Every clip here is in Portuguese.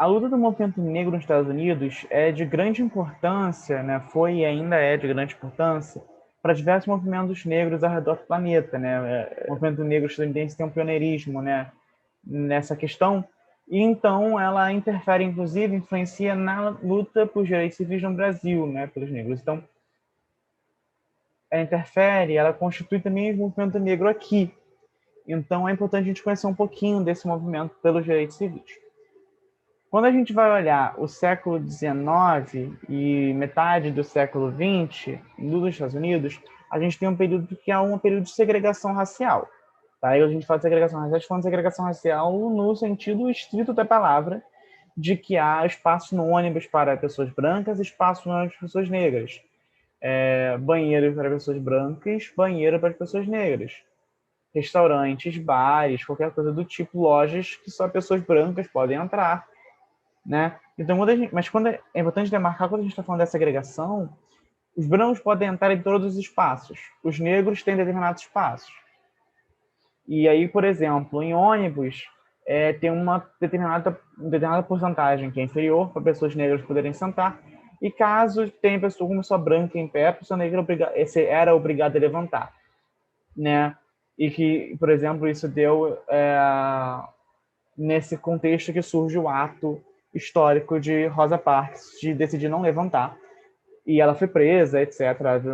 A luta do movimento negro nos Estados Unidos é de grande importância, né? Foi e ainda é de grande importância para diversos movimentos negros ao redor do planeta, né? O movimento negro estadunidense tem um pioneirismo, né? Nessa questão, e então ela interfere, inclusive, influencia na luta por direitos civis no Brasil, né? Pelos negros. Então, ela interfere, ela constitui também o movimento negro aqui. Então, é importante a gente conhecer um pouquinho desse movimento pelos direitos civis. Quando a gente vai olhar o século XIX e metade do século XX nos Estados Unidos, a gente tem um período que é um período de segregação racial. Tá? Aí a gente fala de segregação racial, a gente fala de segregação racial no sentido estrito da palavra, de que há espaço no ônibus para pessoas brancas e espaço para pessoas negras. Banheiro para pessoas brancas, banheiro para pessoas negras. Restaurantes, bares, qualquer coisa do tipo, lojas que só pessoas brancas podem entrar, né? Então, quando é importante demarcar, quando a gente está falando dessa segregação, os brancos podem entrar em todos os espaços, os negros têm determinados espaços. E aí, por exemplo, em ônibus, tem uma determinada porcentagem que é inferior para pessoas negras poderem sentar, e caso tenha pessoa como pessoa branca em pé, a pessoa negra era obrigada a levantar, né? E que, por exemplo, isso deu nesse contexto que surge o ato histórico de Rosa Parks de decidir não levantar. E ela foi presa, etc.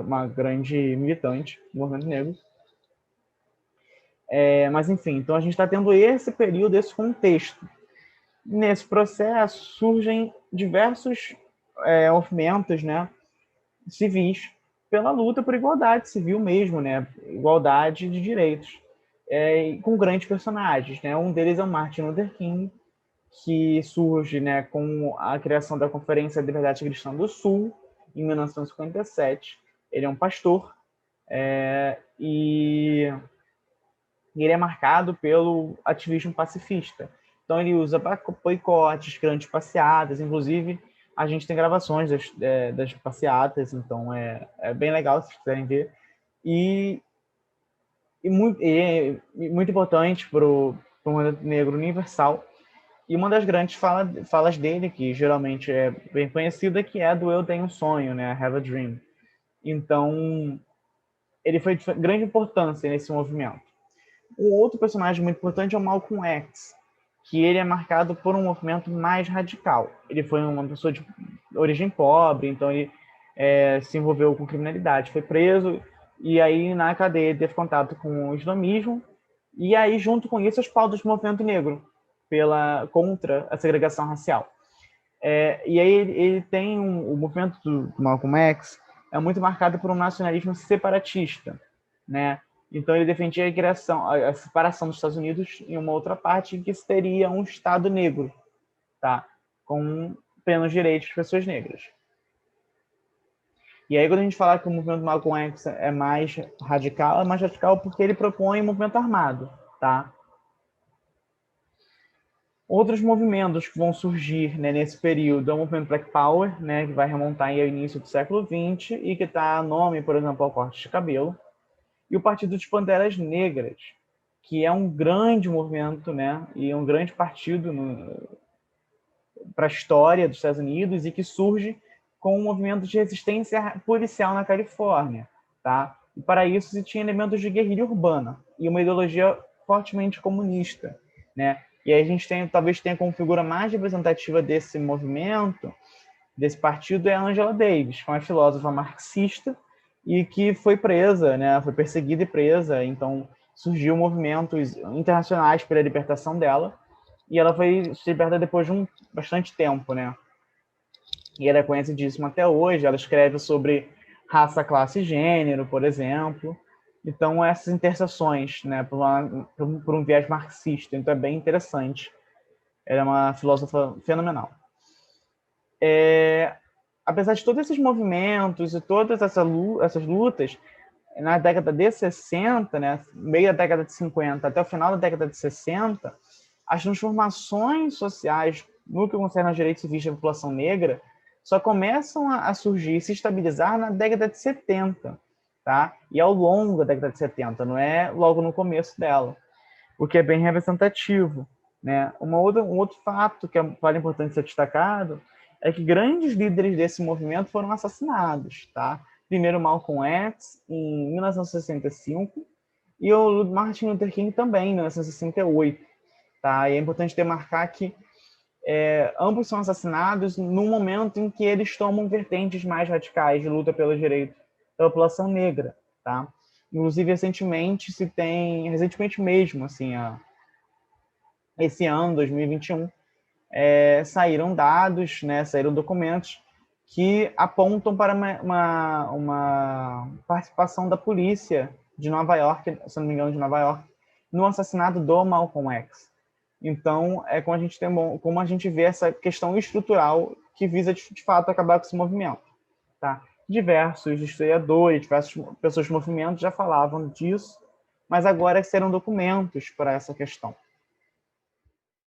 Uma grande militante do movimento negro. Mas, enfim, então a gente está tendo esse período, esse contexto. Nesse processo surgem diversos movimentos, né, civis pela luta por igualdade civil mesmo, né, igualdade de direitos, com grandes personagens, né. Um deles é o Martin Luther King, que surge, né, com a criação da Conferência de Liberdade Cristã do Sul, em 1957. Ele é um pastor, e ele é marcado pelo ativismo pacifista. Então, ele usa boicotes, grandes passeatas, inclusive a gente tem gravações das passeatas, então é bem legal se vocês quiserem ver. E, muito importante para o movimento negro universal. E uma das grandes falas dele, que geralmente é bem conhecida, que é a do Eu Tenho um Sonho, né? I Have a Dream. Então, ele foi de grande importância nesse movimento. Um outro personagem muito importante é o Malcolm X, que ele é marcado por um movimento mais radical. Ele foi uma pessoa de origem pobre, então ele se envolveu com criminalidade, foi preso, e aí na cadeia teve contato com o islamismo, e aí junto com isso as pautas do movimento negro, contra a segregação racial. E aí ele tem o movimento do Malcolm X é muito marcado por um nacionalismo separatista, né? Então ele defendia a separação dos Estados Unidos em uma outra parte em que teria um Estado negro, tá? Com plenos direitos de pessoas negras. E aí quando a gente fala que o movimento Malcolm X é mais radical porque ele propõe um movimento armado, tá? Outros movimentos que vão surgir, né, nesse período é o movimento Black Power, né, que vai remontar ao início do século XX e que dá nome, por exemplo, ao corte de cabelo. E o Partido dos Panteras Negras, que é um grande movimento, né, e um grande partido para a história dos Estados Unidos e que surge com um movimento de resistência policial na Califórnia. Tá? E para isso se tinha elementos de guerrilha urbana e uma ideologia fortemente comunista. Né? E aí a gente talvez tenha como figura mais representativa desse movimento, desse partido, é a Angela Davis, que é uma filósofa marxista e que foi presa, né? Foi perseguida e presa. Então surgiu movimentos internacionais pela libertação dela e ela foi libertada depois de bastante tempo, né? E ela é conhecidíssima até hoje. Ela escreve sobre raça, classe e gênero, por exemplo. Então, essas interseções, né, por um viés marxista. Então, é bem interessante. Ela é uma filósofa fenomenal. Apesar de todos esses movimentos e todas essas lutas, na década de 60, né, meio da década de 50 até o final da década de 60, as transformações sociais no que concerne aos direitos civis da população negra só começam a surgir e se estabilizar na década de 70, tá? E ao longo da década de 70, não é logo no começo dela, o que é bem representativo. né? Um outro fato que vale importante ser destacado é que grandes líderes desse movimento foram assassinados, tá? Primeiro Malcolm X, em 1965, e o Martin Luther King também, em 1968, tá? E é importante demarcar que ambos são assassinados no momento em que eles tomam vertentes mais radicais de luta pelos direitos da população negra, tá? Inclusive, recentemente mesmo, assim, esse ano, 2021, saíram dados, né, saíram documentos que apontam para uma participação da polícia de Nova York, se não me engano, de Nova York, no assassinato do Malcolm X. Então, como a gente vê essa questão estrutural que visa, de fato, acabar com esse movimento. Tá? Diversos historiadores, diversas pessoas do movimento já falavam disso, mas agora serão documentos para essa questão.